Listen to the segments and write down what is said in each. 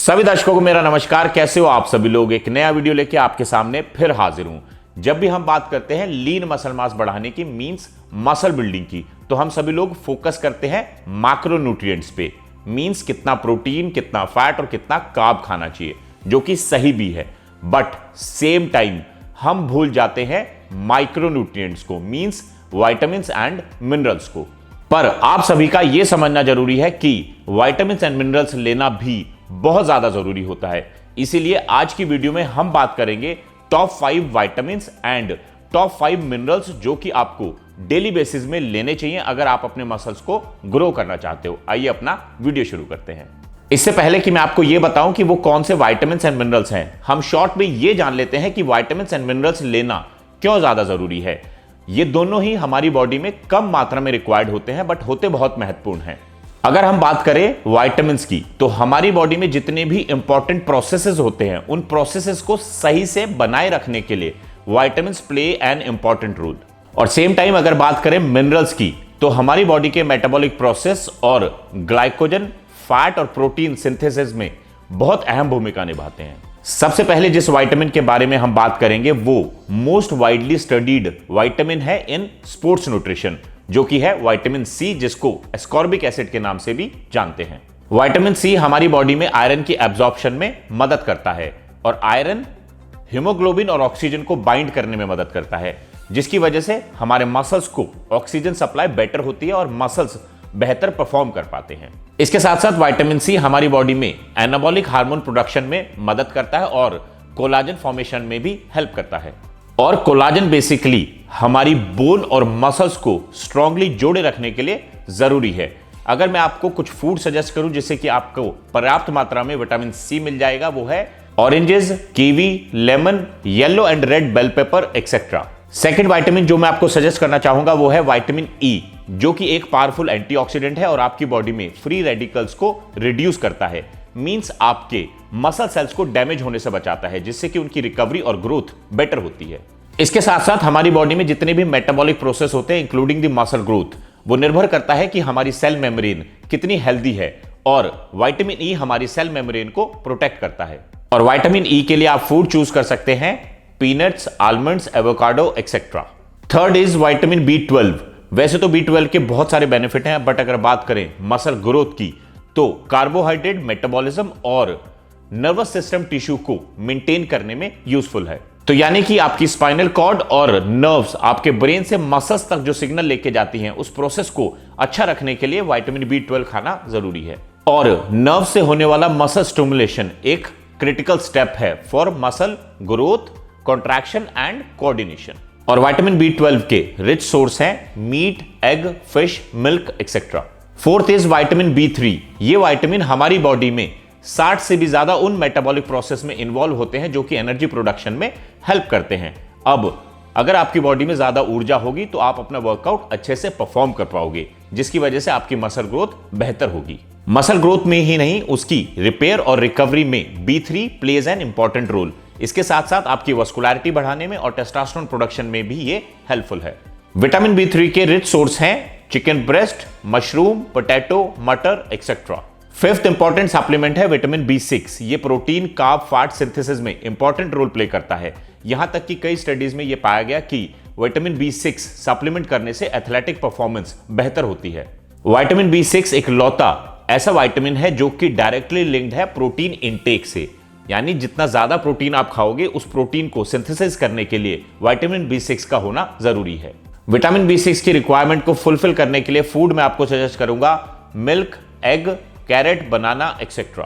सभी दर्शकों को मेरा नमस्कार। कैसे हो आप सभी लोग। एक नया वीडियो लेके आपके सामने फिर हाजिर हूं। जब भी हम बात करते हैं लीन मसल मास बढ़ाने की, मींस मसल बिल्डिंग की, तो हम सभी लोग फोकस करते हैं मैक्रोन्यूट्रिएंट्स पे, मींस कितना प्रोटीन, कितना फैट और कितना कार्ब खाना चाहिए, जो कि सही भी है। बट सेम टाइम हम भूल जाते हैं माइक्रोन्यूट्रिएंट्स को, मींस विटामिन्स एंड मिनरल्स को। पर आप सभी का यह समझना जरूरी है कि विटामिन्स एंड मिनरल्स लेना भी बहुत ज्यादा जरूरी होता है। इसीलिए आज की वीडियो में हम बात करेंगे top 5 vitamins and top 5 minerals जो कि आपको डेली बेसिस में लेने चाहिए अगर आप अपने मसल्स को ग्रो करना चाहते हो। आइए अपना वीडियो शुरू करते हैं। इससे पहले कि मैं आपको यह बताऊं कि वो कौन से विटामिन्स एंड मिनरल्स हैं, हम शॉर्ट में यह जान लेते हैं कि विटामिन्स एंड मिनरल्स लेना क्यों ज्यादा जरूरी है। ये दोनों ही हमारी बॉडी में कम मात्रा में रिक्वायर्ड होते हैं, बट होते बहुत महत्वपूर्ण हैं। अगर हम बात करें विटामिन्स की, तो हमारी बॉडी में जितने भी इंपॉर्टेंट प्रोसेसेस होते हैं, उन प्रोसेसेस को सही से बनाए रखने के लिए vitamins play an important role. और सेम टाइम अगर बात करें मिनरल्स की, तो हमारी बॉडी के मेटाबॉलिक प्रोसेस और ग्लाइकोजन, फैट और प्रोटीन सिंथेसिस में बहुत अहम भूमिका निभाते हैं। सबसे पहले जिस विटामिन के बारे में हम बात करेंगे वो मोस्ट वाइडली स्टडीड विटामिन है इन स्पोर्ट्स न्यूट्रिशन, जो कि है विटामिन सी, जिसको एस्कॉर्बिक एसिड के नाम से भी जानते हैं। विटामिन सी हमारी बॉडी में आयरन की एब्जॉर्प्शन में मदद करता है, और आयरन हीमोग्लोबिन और ऑक्सीजन को बाइंड करने में मदद करता है, जिसकी वजह से हमारे मसल्स को ऑक्सीजन सप्लाई बेटर होती है और मसल्स बेहतर परफॉर्म कर पाते हैं। इसके साथ साथ विटामिन सी हमारी बॉडी में एनाबॉलिक हार्मोन प्रोडक्शन में मदद करता है और कोलाजन फॉर्मेशन में भी हेल्प करता है। और कोलाजन बेसिकली हमारी बोन और मसल्स को स्ट्रांगली जोड़े रखने के लिए जरूरी है। अगर मैं आपको कुछ फूड सजेस्ट करूं जिससे कि आपको पर्याप्त मात्रा में विटामिन सी मिल जाएगा, वो है oranges, kiwi, lemon, yellow and red bell pepper etcetera. Second vitamin जो मैं आपको सजेस्ट करना चाहूंगा वो है विटामिन ई, जो कि एक पावरफुल एंटीऑक्सीडेंट है और आपकी बॉडी में फ्री रेडिकल्स को रिड्यूस करता है, मींस आपके मसल सेल्स को डैमेज होने से बचाता है, जिससे कि उनकी रिकवरी और ग्रोथ बेटर होती है। इसके साथ साथ हमारी बॉडी में जितने भी मेटाबॉलिक प्रोसेस होते हैं इंक्लूडिंग द मसल ग्रोथ, वो निर्भर करता है कि हमारी सेल मेम्ब्रेन कितनी हेल्दी है, और विटामिन ई हमारी सेल मेम्ब्रेन को प्रोटेक्ट करता है। और विटामिन ई के लिए आप फूड चूज कर सकते हैं peanuts, almonds, avocado etcetera. Third is vitamin B12. वैसे तो बी12 के बहुत सारे बेनिफिट हैं, बट अगर बात करें मसल ग्रोथ की, तो कार्बोहाइड्रेट मेटाबॉलिज्म और नर्वस सिस्टम टिश्यू को मेंटेन करने में यूजफुल है। तो यानी कि आपकी स्पाइनल कॉर्ड और नर्व्स आपके ब्रेन से मसल्स तक जो सिग्नल लेके जाती हैं, उस प्रोसेस को अच्छा रखने के लिए विटामिन बी12 खाना जरूरी है। और नर्व से होने वाला मसल स्टिमुलेशन एक क्रिटिकल स्टेप है for muscle growth, contraction and coordination. और विटामिन बी12 के रिच सोर्स हैं meat, egg, fish, milk etcetera. Fourth is vitamin बी3। ये विटामिन हमारी बॉडी में 60 से भी ज्यादा उन मेटाबॉलिक प्रोसेस में इन्वॉल्व होते हैं जो कि एनर्जी प्रोडक्शन में हेल्प करते हैं। अब अगर आपकी बॉडी में ज्यादा ऊर्जा होगी तो आप अपना वर्कआउट अच्छे से परफॉर्म कर पाओगे, जिसकी वजह से आपकी मसल ग्रोथ बेहतर होगी। मसल ग्रोथ में ही नहीं, उसकी रिपेयर और रिकवरी में बी3 प्लेज एन इंपॉर्टेंट रोल। इसके साथ साथ आपकी वस्कुलैरिटी बढ़ाने में और टेस्टोस्टेरोन प्रोडक्शन में भी ये हेल्पफुल है। विटामिन बी3 के रिच सोर्स हैं चिकन ब्रेस्ट, मशरूम, पोटैटो, मटर एक्सेट्रा। फिफ्थ इंपॉर्टेंट सप्लीमेंट है विटामिन बी6। ये प्रोटीन, कार्ब, फैट सिंथेसिस में इंपॉर्टेंट रोल प्ले करता है। यहां तक कि कई स्टडीज में यह पाया गया कि विटामिन बी6 सप्लीमेंट करने से एथलेटिक परफॉर्मेंस बेहतर होती है। विटामिन बी6 एक लौता ऐसा विटामिन है जो कि डायरेक्टली लिंक्ड है प्रोटीन इनटेक से, यानी जितना ज्यादा प्रोटीन आप खाओगे उस प्रोटीन को सिंथेसिस करने के लिए विटामिन बी6 का होना जरूरी है। विटामिन बी6 की रिक्वायरमेंट को फुलफिल करने के लिए फूड में आपको सजेस्ट करूंगा मिल्क, एग, कैरेट, बनाना एक्सेट्रा।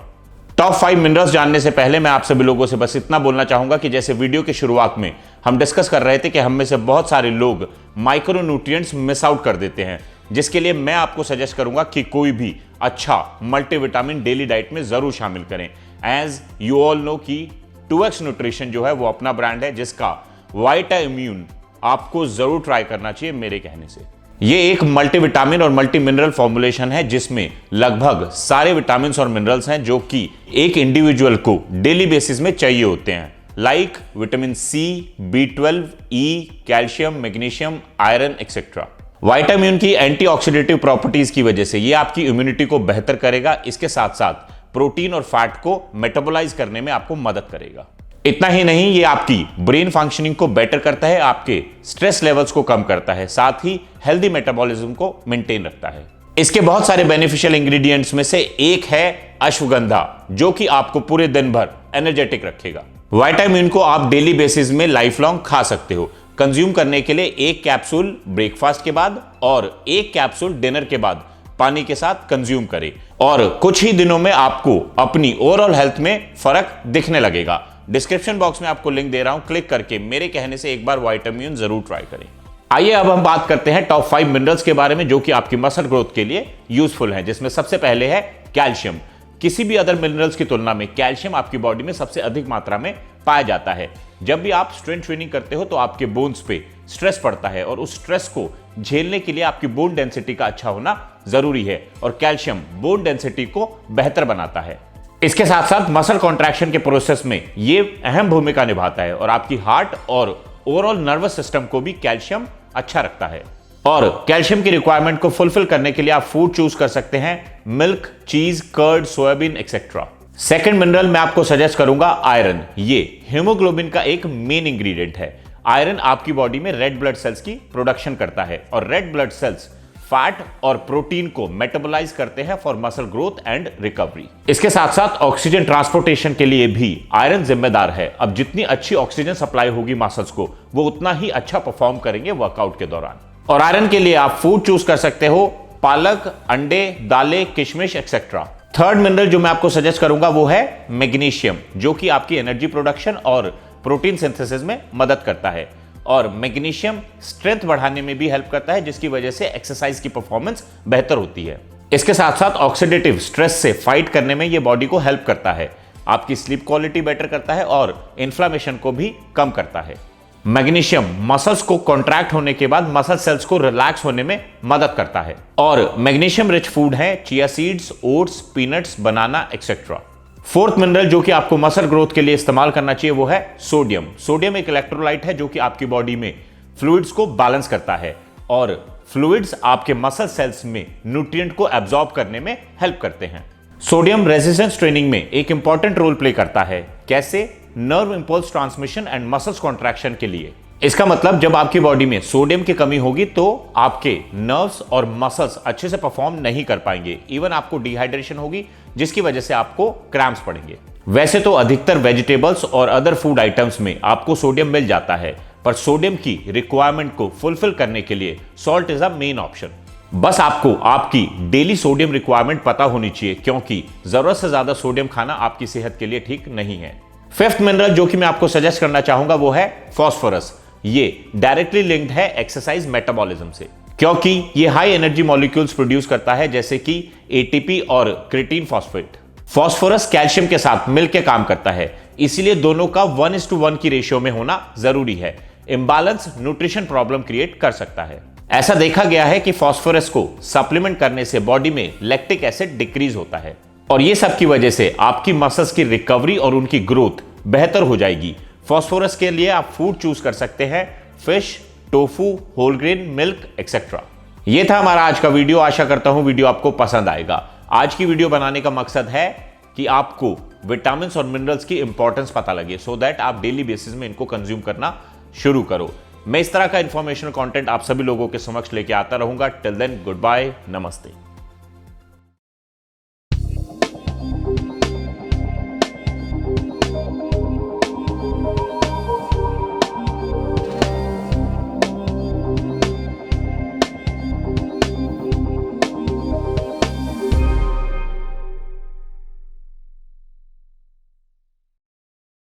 टॉप 5 मिनरल्स जानने से पहले मैं आप सभी लोगों से बस इतना बोलना चाहूंगा कि जैसे वीडियो की शुरुआत में हम डिस्कस कर रहे थे कि हम में से बहुत सारे लोग माइक्रोन्यूट्रिएंट्स मिस आउट कर देते हैं, जिसके लिए मैं आपको सजेस्ट करूंगा कि कोई भी अच्छा मल्टीविटामिन डेली डाइट में जरूर शामिल करें। एज यू ऑल नो कि 2X न्यूट्रिशन जो है वो अपना ब्रांड है, जिसका वाइटा इम्यून आपको जरूर ट्राई करना चाहिए मेरे कहने से। ये एक मल्टीविटामिन और मल्टी मिनरल फॉर्मुलेशन है जिसमें लगभग सारे विटामिन और मिनरल्स हैं जो कि एक इंडिविजुअल को डेली बेसिस में चाहिए होते हैं, लाइक विटामिन सी, बी12, E, calcium, magnesium, iron etcetera. Vitamin की एंटीऑक्सीडेटिव प्रॉपर्टीज की वजह से ये आपकी इम्यूनिटी को बेहतर करेगा। इसके साथ साथ प्रोटीन और फैट को मेटाबोलाइज करने में आपको मदद करेगा। इतना ही नहीं, ये आपकी ब्रेन फंक्शनिंग को बेटर करता है, आपके स्ट्रेस लेवल्स को कम करता है, साथ ही हेल्दी मेटाबॉलिज्म को मेंटेन रखता है। इसके बहुत सारे बेनिफिशियल इंग्रेडिएंट्स में से एक है अश्वगंधा, जो कि आपको पूरे दिन भर एनर्जेटिक रखेगा। विटामिन को आप डेली बेसिस में लाइफ लॉन्ग खा सकते हो। कंज्यूम करने के लिए एक कैप्सूल ब्रेकफास्ट के बाद और एक कैप्सूल डिनर के बाद पानी के साथ कंज्यूम करें और कुछ ही दिनों में आपको अपनी ओवरऑल हेल्थ में फर्क दिखने लगेगा। डिस्क्रिप्शन बॉक्स में आपको लिंक दे रहा हूं, क्लिक करके मेरे कहने से एक बार विटामिन जरूर ट्राई करें। आइए अब हम बात करते हैं टॉप 5 मिनरल्स के बारे में जो कि आपकी मसल ग्रोथ के लिए यूजफुल हैं, जिसमें सबसे पहले है कैल्शियम। किसी भी अदर मिनरल्स की तुलना में कैल्शियम आपकी बॉडी में सबसे अधिक मात्रा में पाया जाता है। जब भी आप स्ट्रेंथ ट्रेनिंग करते हो तो आपके बोन्स पे स्ट्रेस पड़ता है और उस स्ट्रेस को झेलने के लिए आपकी बोन डेंसिटी का अच्छा होना जरूरी है और कैल्शियम बोन डेंसिटी को बेहतर बनाता है। इसके साथ साथ मसल कॉन्ट्रैक्शन के प्रोसेस में ये अहम भूमिका निभाता है और आपकी हार्ट और ओवरऑल नर्वस सिस्टम को भी कैल्शियम अच्छा रखता है। और कैल्शियम की रिक्वायरमेंट को फुलफिल करने के लिए आप फूड चूज कर सकते हैं, milk, cheese, curd, soybean etcetera. Second mineral मैं आपको सजेस्ट करूंगा आयरन। ये हीमोग्लोबिन का एक मेन इंग्रेडिएंट है। आयरन आपकी बॉडी में रेड ब्लड सेल्स की प्रोडक्शन करता है और रेड ब्लड सेल्स फैट और प्रोटीन को मेटाबोलाइज करते हैं for muscle growth and recovery. इसके साथ साथ ऑक्सीजन ट्रांसपोर्टेशन के लिए भी आयरन जिम्मेदार है। अब जितनी अच्छी ऑक्सीजन सप्लाई होगी मसल्स को, वो उतना ही अच्छा परफॉर्म करेंगे वर्कआउट के दौरान। और आयरन के लिए आप फूड चूज कर सकते हो, पालक, अंडे, दालें, किशमिश एक्सेट्रा। थर्ड मिनरल जो मैं आपको सजेस्ट करूंगा वो है मैग्नीशियम, जो कि आपकी एनर्जी प्रोडक्शन और प्रोटीन सिंथेसिस में मदद करता है। और मैग्नीशियम स्ट्रेंथ बढ़ाने में भी हेल्प करता है, जिसकी वजह से एक्सरसाइज की परफॉर्मेंस बेहतर होती है। इसके साथ साथ ऑक्सीडेटिव स्ट्रेस से फाइट करने में यह बॉडी को हेल्प करता है, आपकी स्लीप क्वालिटी बेटर करता है और इन्फ्लेमेशन को भी कम करता है। मैग्नीशियम मसल्स को कॉन्ट्रैक्ट होने के बाद मसल सेल्स को रिलैक्स होने में मदद करता है। और मैग्नीशियम रिच फूड है चिया सीड्स, ओट्स, पीनट्स, बनाना एक्सेट्रा। फोर्थ मिनरल जो कि आपको मसल ग्रोथ के लिए इस्तेमाल करना चाहिए वो है सोडियम। सोडियम एक इलेक्ट्रोलाइट है जो कि आपकी बॉडी में फ्लूइड्स को बैलेंस करता है और फ्लूइड्स आपके मसल सेल्स में न्यूट्रिएंट को एब्जॉर्ब करने में हेल्प करते हैं। सोडियम रेजिस्टेंस ट्रेनिंग में एक इंपॉर्टेंट रोल प्ले करता है। कैसे? Nerve impulse transmission and muscles contraction के लिए। इसका मतलब जब आपकी बॉडी में सोडियम की कमी होगी तो आपके नर्व्स और मसल्स अच्छे से परफॉर्म नहीं कर पाएंगे, इवन आपको डिहाइड्रेशन होगी जिसकी वजह से आपको क्रैम्प्स पड़ेंगे। वैसे तो अधिकतर वेजिटेबल्स और अदर फूड आइटम्स में आपको सोडियम मिल जाता है, पर सोडियम की रिक्वायरमेंट को फुलफिल करने के लिए salt is a main option. बस आपको आपकी डेली सोडियम रिक्वायरमेंट पता होनी चाहिए, क्योंकि जरूरत से ज्यादा सोडियम खाना आपकी सेहत के लिए ठीक नहीं है। फिफ्थ मिनरल जो कि मैं आपको सजेस्ट करना चाहूंगा वो है फास्फोरस। ये डायरेक्टली लिंक्ड है एक्सरसाइज मेटाबॉलिज्म से, क्योंकि ये हाई एनर्जी मॉलिक्यूल्स प्रोड्यूस करता है जैसे कि एटीपी और क्रिएटिन फॉस्फेट। फास्फोरस कैल्शियम के साथ मिलकर काम करता है, इसीलिए दोनों का 1:1 की रेशियो में होना जरूरी है। इंबैलेंस न्यूट्रिशन प्रॉब्लम क्रिएट कर सकता है। ऐसा देखा गया है कि फास्फोरस को सप्लीमेंट करने से बॉडी में लैक्टिक एसिड डिक्रीज होता है और ये सब की वजह से आपकी मसल्स की रिकवरी और उनकी ग्रोथ बेहतर हो जाएगी। फास्फोरस के लिए आप फूड चूज कर सकते हैं, fish, tofu, whole grain, milk etcetera. ये था हमारा आज का वीडियो। आशा करता हूं वीडियो आपको पसंद आएगा। आज की वीडियो बनाने का मकसद है कि आपको विटामिन्स और मिनरल्स की इंपॉर्टेंस पता लगे, सो दैट आप डेली बेसिस में इनको कंज्यूम करना शुरू करो। मैं इस तरह का इंफॉर्मेशनल कंटेंट आप सभी लोगों के समक्ष लेके आता रहूंगा। टिल देन, गुड बाय, नमस्ते।